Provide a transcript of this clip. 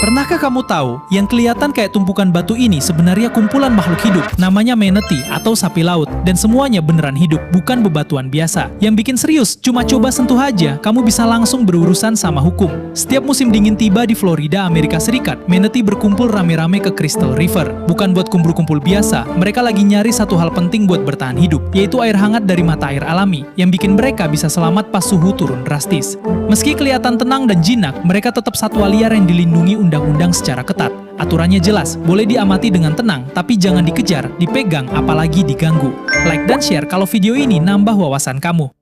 Pernahkah kamu tahu, yang kelihatan kayak tumpukan batu ini sebenarnya kumpulan makhluk hidup, namanya manatee atau sapi laut, dan semuanya beneran hidup, bukan bebatuan biasa. Yang bikin serius, cuma coba sentuh aja, kamu bisa langsung berurusan sama hukum. Setiap musim dingin tiba di Florida, Amerika Serikat, manatee berkumpul rame-rame ke Crystal River. Bukan buat kumpul-kumpul biasa, mereka lagi nyari satu hal penting buat bertahan hidup, yaitu air hangat dari mata air alami, yang bikin mereka bisa selamat pas suhu turun drastis. Meski kelihatan tenang dan jinak, mereka tetap satwa liar yang dilindungi undang-undang secara ketat. Aturannya jelas, boleh diamati dengan tenang, tapi jangan dikejar, dipegang, apalagi diganggu. Like dan share kalau video ini nambah wawasan kamu.